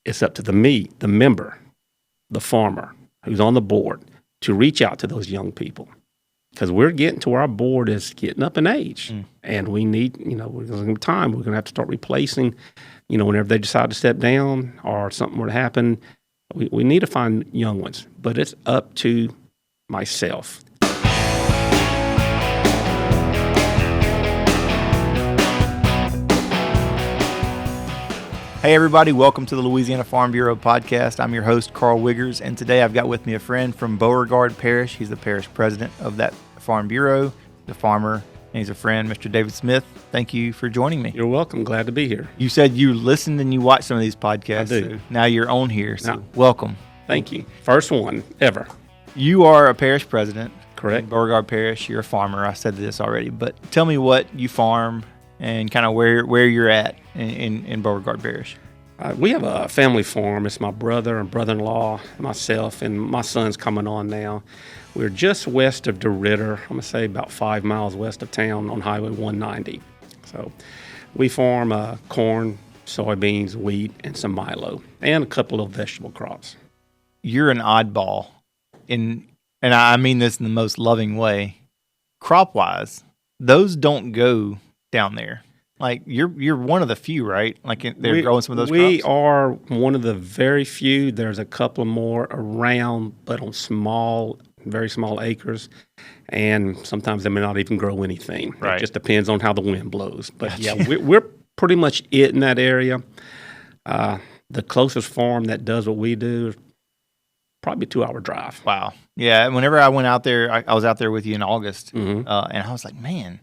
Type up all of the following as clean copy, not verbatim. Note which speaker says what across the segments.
Speaker 1: it's up to the member, the farmer who's on the board, to reach out to those young people. Because we're getting to where our board is getting up in age. And we need, we're going to have time. We're going to have to start replacing, whenever they decide to step down or something were to happen. We need to find young ones. But it's up to myself.
Speaker 2: Hey everybody, welcome to the Louisiana Farm Bureau Podcast. I'm your host, Karl Wiggers, and today I've got with me a friend from Beauregard Parish. He's the parish president of that farm bureau, the farmer, and he's a friend, Mr. David Smith. Thank you for joining me.
Speaker 1: You're welcome. Glad to be here.
Speaker 2: You said you listened and you watched some of these podcasts.
Speaker 1: I do.
Speaker 2: So now you're on here, so welcome.
Speaker 1: Thank you. First one ever.
Speaker 2: You are a parish president.
Speaker 1: Correct.
Speaker 2: In Beauregard Parish. You're a farmer. I said this already, but tell me what you farm and kind of where you're at in Beauregard Parish.
Speaker 1: We have a family farm. It's my brother and brother-in-law, myself, and my son's coming on now. We're just west of DeRidder. I'm going to say about 5 miles west of town on Highway 190. So we farm corn, soybeans, wheat, and some milo, and a couple of vegetable crops.
Speaker 2: You're an oddball, and I mean this in the most loving way. Crop-wise, those don't go down there. Like you're one of the few, right? Like they're growing some of those crops?
Speaker 1: We are one of the very few. There's a couple more around, but on very small acres. And sometimes they may not even grow anything.
Speaker 2: Right.
Speaker 1: It just depends on how the wind blows. But
Speaker 2: Gotcha.
Speaker 1: yeah, we're pretty much it in that area. The closest farm that does what we do is probably a 2-hour drive.
Speaker 2: Wow. Yeah, whenever I went out there, I was out there with you in August,
Speaker 1: Mm-hmm.
Speaker 2: and I was like, man,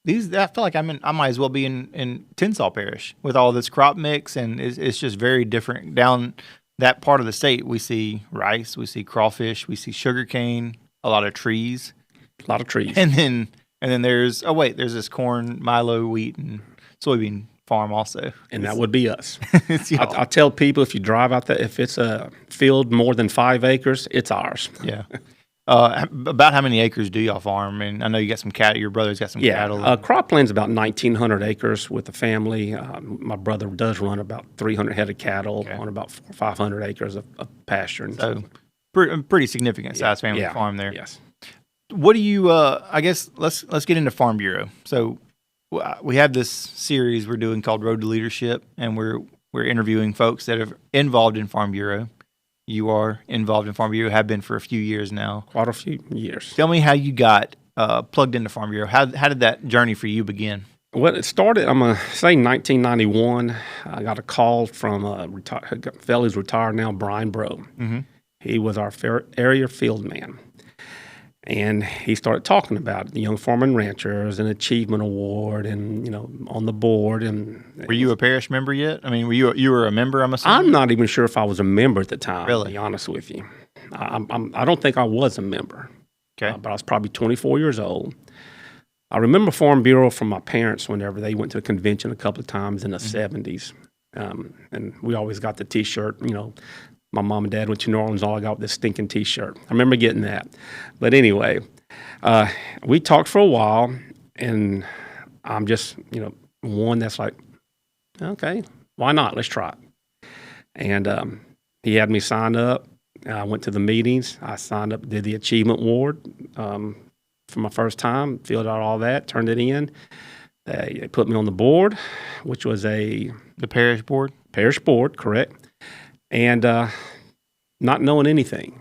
Speaker 2: I feel like I might as well be in Tensall Parish with all this crop mix, and it's just very different. Down that part of the state, we see rice, we see crawfish, we see sugarcane, a lot of trees.
Speaker 1: A lot of trees.
Speaker 2: And then there's this corn, milo, wheat, and soybean farm also.
Speaker 1: And that would be us.
Speaker 2: It's y'all.
Speaker 1: I tell people, if you drive out there, if it's a field more than 5 acres, it's ours.
Speaker 2: Yeah. About how many acres do y'all farm? And I know you got some cattle. Your brother's got some cattle.
Speaker 1: Cropland's about 1,900 acres with the family. My brother does run about 300 head of cattle on about 500 acres of pasture. And
Speaker 2: So pretty significant size family farm there.
Speaker 1: Yes.
Speaker 2: What do you? I guess let's get into Farm Bureau. So we have this series we're doing called Road to Leadership, and we're interviewing folks that are involved in Farm Bureau. You are involved in Farm Bureau, have been for a few years now.
Speaker 1: Quite a few years.
Speaker 2: Tell me how you got plugged into Farm Bureau. How did that journey for you begin?
Speaker 1: Well, it started, I'm going to say 1991. I got a call from a fellow who's retired now, Brian Bro.
Speaker 2: Mm-hmm.
Speaker 1: He was our area field man. And he started talking about the Young Farmer and Ranchers and Achievement Award and, on the board. And
Speaker 2: were you a parish member yet? I mean, you were a member, I'm assuming?
Speaker 1: I'm not even sure if I was a member at the time,
Speaker 2: really?
Speaker 1: To be honest with you. I don't think I was a member.
Speaker 2: Okay.
Speaker 1: But I was probably 24 years old. I remember Farm Bureau from my parents whenever they went to a convention a couple of times in the 70s. And we always got the T-shirt, My mom and dad went to New Orleans, all I got was this stinking T-shirt. I remember getting that. But anyway, we talked for a while, and I'm just, one that's like, okay, why not? Let's try it. And he had me sign up. I went to the meetings. I signed up, did the Achievement Award for my first time, filled out all that, turned it in. They put me on the board, which was
Speaker 2: the parish board?
Speaker 1: Parish board, correct. And not knowing anything,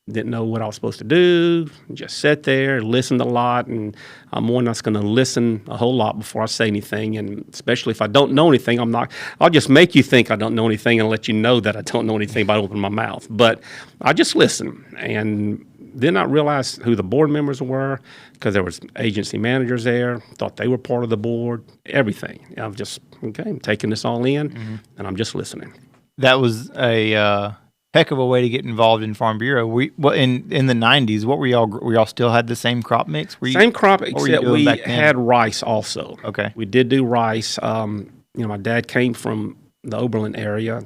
Speaker 1: didn't know what I was supposed to do, just sat there, listened a lot, and I'm one that's going to listen a whole lot before I say anything, and especially if I don't know anything, I'll just make you think I don't know anything and let you know that I don't know anything by opening my mouth. But I just listened, and then I realized who the board members were, because there was agency managers there, thought they were part of the board, everything. I'm just, I'm taking this all in, and I'm just listening.
Speaker 2: That was a heck of a way to get involved in Farm Bureau. In the 90s, what were y'all still had the same crop mix?
Speaker 1: Same crop, except we had rice also.
Speaker 2: Okay.
Speaker 1: We did do rice. My dad came from the Oberlin area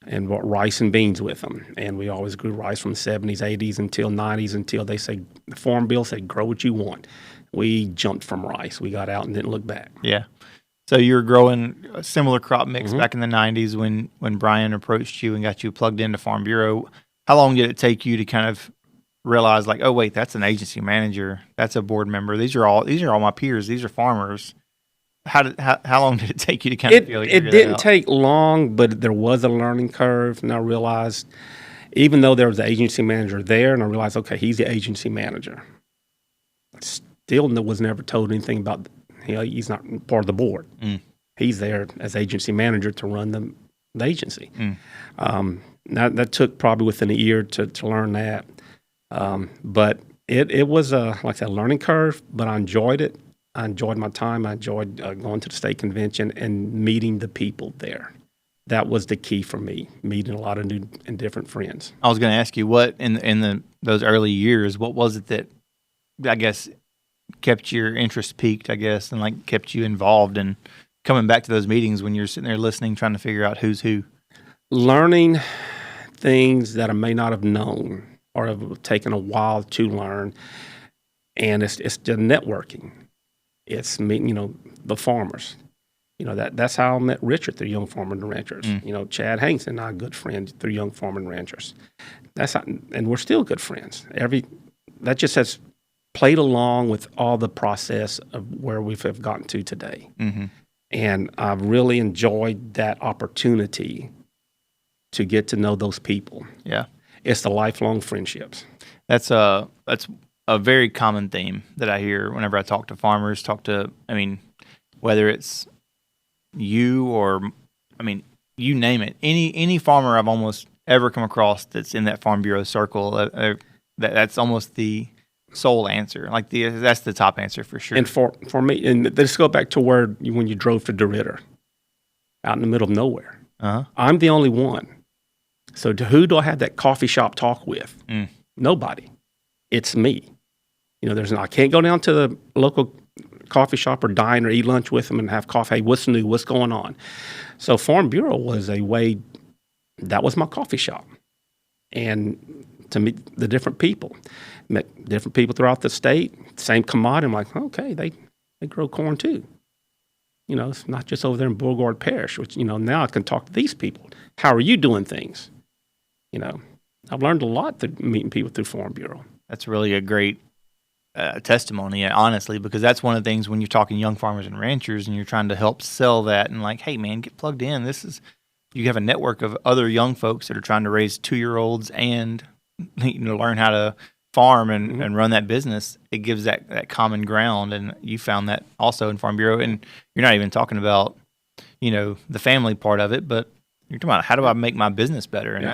Speaker 1: and brought rice and beans with him. And we always grew rice from the 70s, 80s until 90s, until they say, the Farm Bill said, grow what you want. We jumped from rice. We got out and didn't look back.
Speaker 2: Yeah. So you were growing a similar crop mix back in the 90s when Brian approached you and got you plugged into Farm Bureau. How long did it take you to kind of realize, like, oh wait, that's an agency manager, that's a board member, these are all my peers, these are farmers? How long did it take you to kind of feel like
Speaker 1: it didn't take long, but there was a learning curve, and I realized, even though there was an agency manager there, and I realized, okay, he's the agency manager, still was never told anything about, he's not part of the board. He's there as agency manager to run the agency. That took probably within a year to learn that. But it was like I said, a learning curve, but I enjoyed it. I enjoyed my time. I enjoyed going to the state convention and meeting the people there. That was the key for me, meeting a lot of new and different friends.
Speaker 2: I was going to ask you, what in those early years, what was it that, I guess, kept your interest peaked, I guess, and like kept you involved and coming back to those meetings when you're sitting there listening, trying to figure out who's who?
Speaker 1: Learning things that I may not have known or have taken a while to learn, and it's the networking. It's meeting, the farmers. That's how I met Richard through Young Farmer and Ranchers. Chad Hanks and I are good friends through Young Farmer and Ranchers. And we're still good friends. That just has played along with all the process of where we have gotten to today. And I've really enjoyed that opportunity to get to know those people.
Speaker 2: Yeah.
Speaker 1: It's the lifelong friendships.
Speaker 2: That's a very common theme that I hear whenever I talk to farmers, whether it's you or, you name it. Any farmer I've almost ever come across that's in that Farm Bureau circle, that's almost the sole answer. That's the top answer for sure.
Speaker 1: And for me, and let's go back to when you drove to DeRidder, out in the middle of nowhere. I'm the only one. So who do I have that coffee shop talk with? Nobody. It's me. I can't go down to the local coffee shop or dine or eat lunch with them and have coffee. Hey, what's new? What's going on? So Farm Bureau was a way, that was my coffee shop. And to meet the different people. Met different people throughout the state, same commodity. I'm like, okay, they grow corn too. It's not just over there in Beauregard Parish, which, now I can talk to these people. How are you doing things? I've learned a lot through meeting people through Farm Bureau.
Speaker 2: That's really a great testimony, honestly, because that's one of the things when you're talking young farmers and ranchers and you're trying to help sell that and like, hey, man, get plugged in. You have a network of other young folks that are trying to raise 2-year-olds and learn how to farm and run that business. It gives that common ground, and you found that also in Farm Bureau. And you're not even talking about, the family part of it, but you're talking about how do I make my business better, and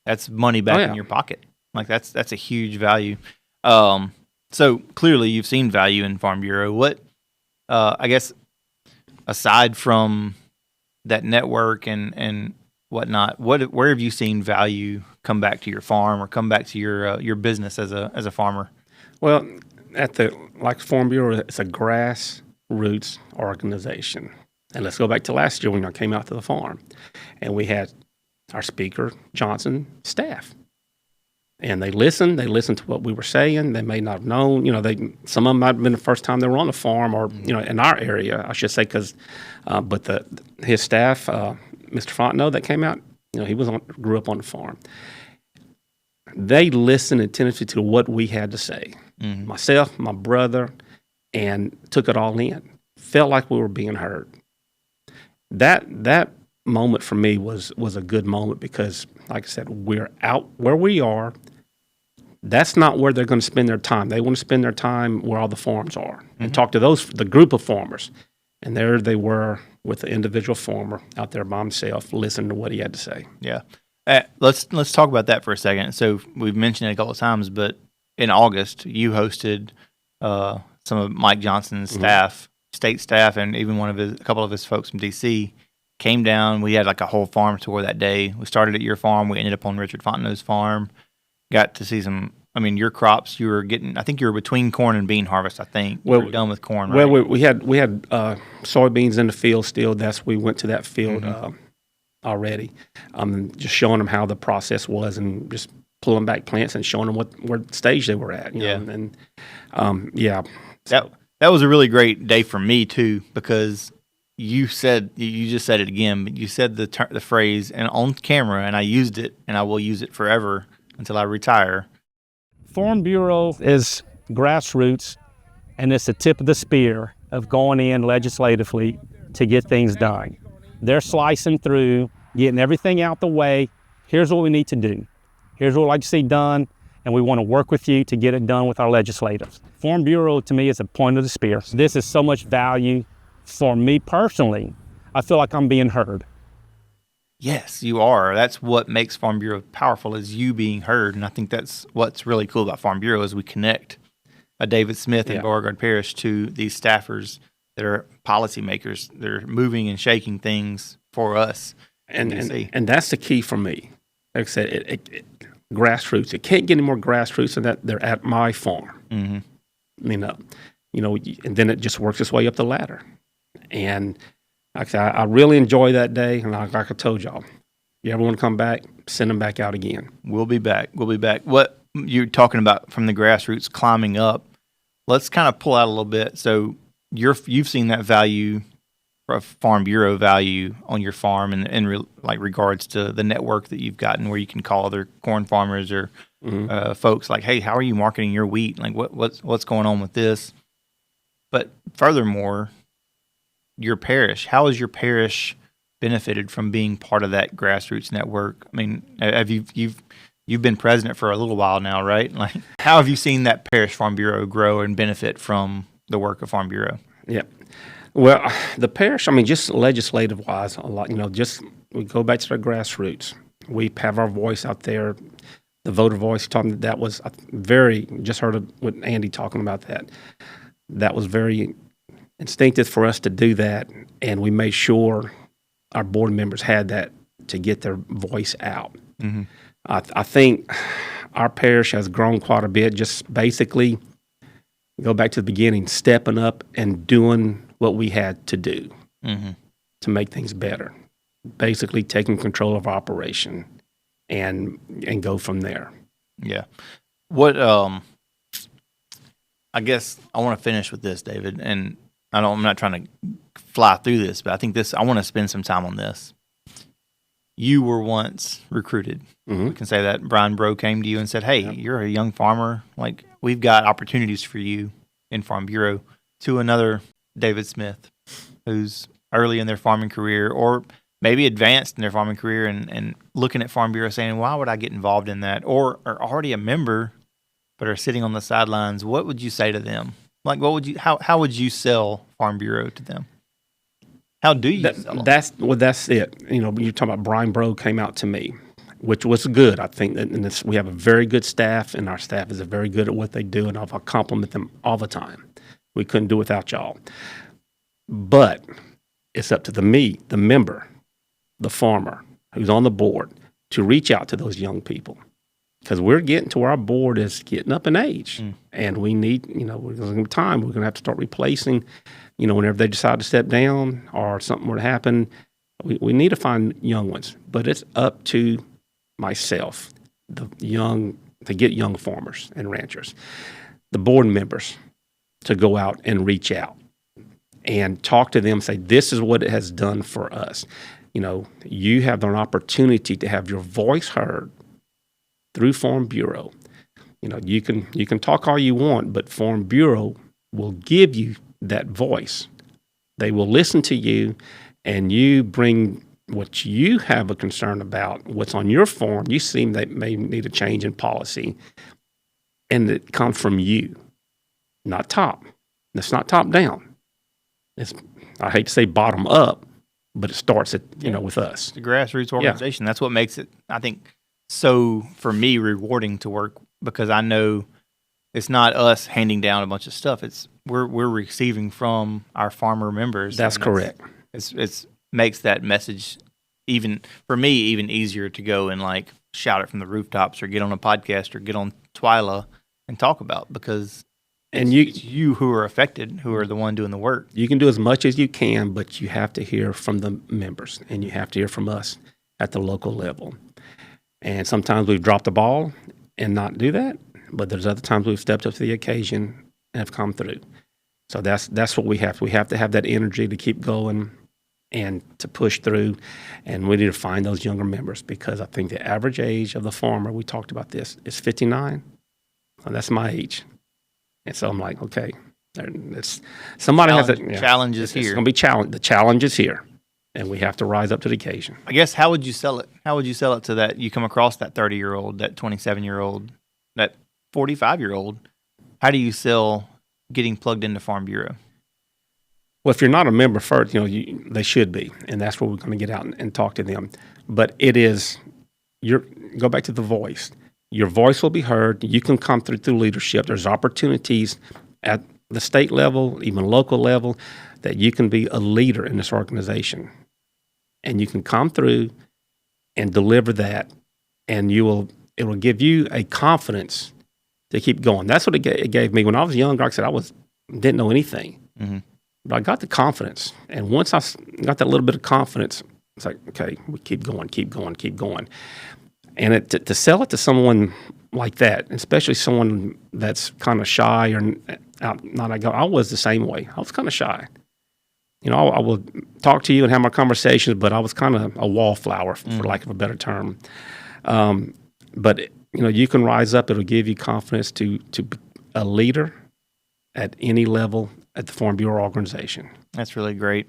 Speaker 2: that's money back in your pocket. Like that's a huge value. So clearly you've seen value in Farm Bureau. What, I guess, aside from that network and whatnot, where have you seen value come back to your farm or come back to your business as a farmer?
Speaker 1: Well, Farm Bureau, it's a grassroots organization. And let's go back to last year when I came out to the farm, and we had our speaker, Johnson, staff. And they listened to what we were saying. They may not have known, some of them might have been the first time they were on the farm or, in our area, I should say, but his staff, Mr. Fontenot that came out, he grew up on the farm. They listened attentively to what we had to say. Myself, my brother, and took it all in. Felt like we were being heard. That moment for me was a good moment because, like I said, we're out where we are. That's not where they're going to spend their time. They want to spend their time where all the farms are and talk to the group of farmers. And there they were with the individual farmer out there by himself, listening to what he had to say.
Speaker 2: Yeah. Let's talk about that for a second. So we've mentioned it a couple of times, but in August, you hosted some of Mike Johnson's staff, state staff, and even a couple of his folks from D.C. came down. We had like a whole farm tour that day. We started at your farm. We ended up on Richard Fontenot's farm. Got to see your crops. You were I think you were between corn and bean harvest. I think we were done with corn. Right?
Speaker 1: Well, we had soybeans in the field still. We went to that field already. Just showing them how the process was and just pulling back plants and showing them what stage they were at. That
Speaker 2: was a really great day for me too, because you just said it again, but you said the phrase and on camera, and I used it, and I will use it forever until I retire.
Speaker 3: Farm Bureau is grassroots, and it's the tip of the spear of going in legislatively to get things done. They're slicing through, getting everything out the way. Here's what we need to do. Here's what we'd like to see done, and we want to work with you to get it done with our legislators. Farm Bureau, to me, is a point of the spear. This is so much value for me personally. I feel like I'm being heard.
Speaker 2: Yes, you are. That's what makes Farm Bureau powerful, is you being heard. And I think that's what's really cool about Farm Bureau is we connect a David Smith and Beauregard Parish to these staffers that are policymakers. They're moving and shaking things for us.
Speaker 1: And that's the key for me. Like I said, grassroots. It can't get any more grassroots than that. They're at my farm. Mm-hmm. And then it just works its way up the ladder. And like I said, I really enjoy that day. And like I told y'all, you ever want to come back, send them back out again.
Speaker 2: We'll be back. What you're talking about from the grassroots climbing up, let's kind of pull out a little bit. So you've seen that value, Farm Bureau value on your farm, and in regards to the network that you've gotten, where you can call other corn farmers or folks like, hey, how are you marketing your wheat? Like what's going on with this? But furthermore, your parish, how has your parish benefited from being part of that grassroots network? I mean, have you've been president for a little while now, right? Like, how have you seen that parish Farm Bureau grow and benefit from the work of Farm Bureau?
Speaker 1: Yeah. Well, the parish, I mean, just legislative-wise, a lot, we go back to the grassroots. We have our voice out there, the voter voice. That was just heard with Andy talking about that. That was very instinctive for us to do that, and we made sure our board members had that to get their voice out. Mm-hmm. I think our parish has grown quite a bit, just basically go back to the beginning, stepping up and doing what we had to do to make things better. Basically taking control of operation and go from there. Yeah.
Speaker 2: What I guess I want to finish with this, David, and I'm not trying to fly through this, but I think I want to spend some time on this. You were once recruited. Mm-hmm. We can say that. Brian Bro came to you and said, hey, you're a young farmer. Like, we've got opportunities for you in Farm Bureau. To another David Smith, who's early in their farming career or maybe advanced in their farming career and looking at Farm Bureau saying, why would I get involved in that? Or are already a member but are sitting on the sidelines. What would you say to them? Like, how would you sell Farm Bureau to them? How do you sell them?
Speaker 1: That's it. You're talking about Brian Bro came out to me, which was good. I think that we have a very good staff, and our staff is very good at what they do, and I compliment them all the time. We couldn't do without y'all. But it's up to the member, the farmer who's on the board, to reach out to those young people. Because we're getting to where our board is getting up in age. And we need, we're going to have time. We're going to have to start replacing, whenever they decide to step down or something were to happen, we need to find young ones. But it's up to myself, to get young farmers and ranchers, the board members, to go out and reach out and talk to them, say, this is what it has done for us. You have an opportunity to have your voice heard through Farm Bureau. You can talk all you want, but Farm Bureau will give you that voice. They will listen to you, and you bring what you have a concern about, what's on your farm. You see that may need a change in policy, and it comes from you, not top. It's not top down. I hate to say bottom up, but it starts with us.
Speaker 2: It's a grassroots organization. That's what makes it, I think, so for me rewarding to work, because I know it's not us handing down a bunch of stuff. It's we're receiving from our farmer members.
Speaker 1: That's correct.
Speaker 2: It's makes that message even easier to go and shout it from the rooftops or get on a podcast or get on Twyla and talk about, because it's you who are affected, who are the one doing the work.
Speaker 1: You can do as much as you can, but you have to hear from the members, and you have to hear from us at the local level. And sometimes we've dropped the ball and not do that, but there's other times we've stepped up to the occasion and have come through. So that's what we have. We have to have that energy to keep going and to push through. And we need to find those younger members, because I think the average age of the farmer, we talked about this, is 59. Well, that's my age. And so I'm like, okay, it's somebody has to
Speaker 2: challenge is
Speaker 1: it's
Speaker 2: here.
Speaker 1: going to be challenge. The challenge is here, and we have to rise up to the occasion.
Speaker 2: I guess, how would you sell it? How would you sell it to that? You come across that 30-year-old, that 27-year-old, that 45-year-old. How do you sell getting plugged into Farm Bureau?
Speaker 1: Well, if you're not a member first, they should be, and that's where we're going to get out and talk to them. But it is go back to the voice. Your voice will be heard. You can come through leadership. There's opportunities at the state level, even local level, that you can be a leader in this organization, and you can come through and deliver that, and it will give you a confidence to keep going. That's what it gave me when I was younger. Like I said, didn't know anything, but I got the confidence, and once I got that little bit of confidence, it's like, okay, we keep going. And to sell it to someone like that, especially someone that's kind of shy or I was the same way. I was kind of shy. I would talk to you and have my conversations, but I was kind of a wallflower, for lack of a better term. But you can rise up. It'll give you confidence to be a leader at any level at the Farm Bureau organization.
Speaker 2: That's really great.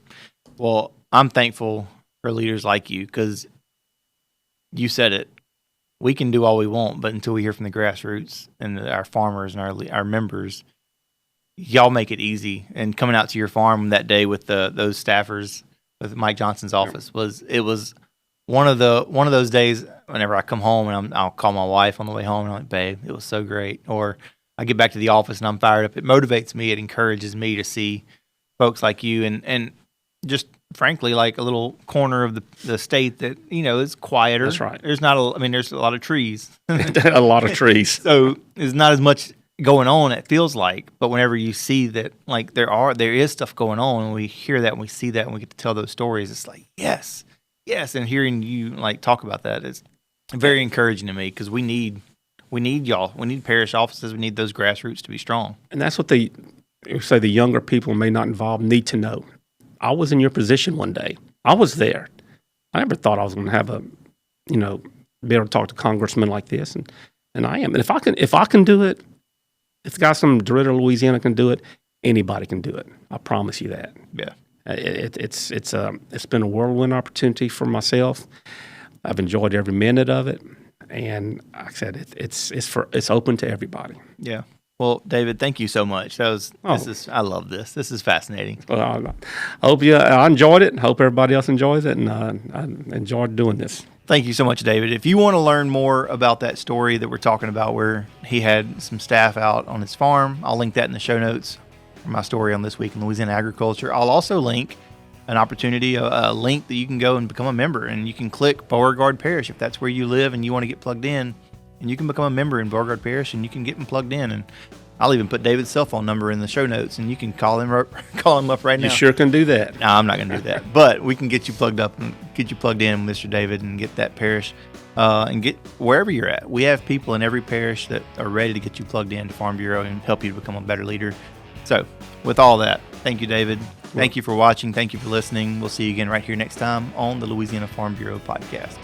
Speaker 2: Well, I'm thankful for leaders like you, because you said it. We can do all we want, but until we hear from the grassroots and our farmers and our members, y'all make it easy. And coming out to your farm that day with those staffers with Mike Johnson's office was one of those days. Whenever I come home and I'll call my wife on the way home and I'm like, babe, it was so great. Or I get back to the office and I'm fired up. It motivates me. It encourages me to see folks like you and just frankly, like a little corner of the state that, is quieter.
Speaker 1: That's right.
Speaker 2: There's there's a lot of trees.
Speaker 1: A lot of trees.
Speaker 2: So there's not as much going on, it feels like. But whenever you see that, like, there is stuff going on, and we hear that and we see that and we get to tell those stories, it's like, yes. And hearing you, like, talk about that is very encouraging to me, because we need y'all. We need parish offices. We need those grassroots to be strong.
Speaker 1: And that's what the younger people may not involved need to know. I was in your position one day. I was there. I never thought I was going to have be able to talk to congressmen like this, and I am. And if I can do it, if guys from DeRidder, Louisiana can do it, anybody can do it. I promise you that.
Speaker 2: Yeah.
Speaker 1: It's been a whirlwind opportunity for myself. I've enjoyed every minute of it, and like I said, it's open to everybody.
Speaker 2: Yeah. Well, David, thank you so much. I love this. This is fascinating.
Speaker 1: Well, I hope I enjoyed it. Hope everybody else enjoys it, and I enjoyed doing this.
Speaker 2: Thank you so much, David. If you want to learn more about that story that we're talking about, where he had some staff out on his farm, I'll link that in the show notes for my story on This Week in Louisiana Agriculture. I'll also link an opportunity, a link that you can go and become a member, and you can click Beauregard Parish if that's where you live and you want to get plugged in. And you can become a member in Beauregard Parish, and you can get them plugged in. And I'll even put David's cell phone number in the show notes, and you can call him up right now.
Speaker 1: You sure can do that.
Speaker 2: No, I'm not going to do that. But we can get you plugged up and get you plugged in, Mr. David, and get that parish and get wherever you're at. We have people in every parish that are ready to get you plugged in to Farm Bureau and help you to become a better leader. So with all that, thank you, David. Thank you for watching. Thank you for listening. We'll see you again right here next time on the Louisiana Farm Bureau Podcast.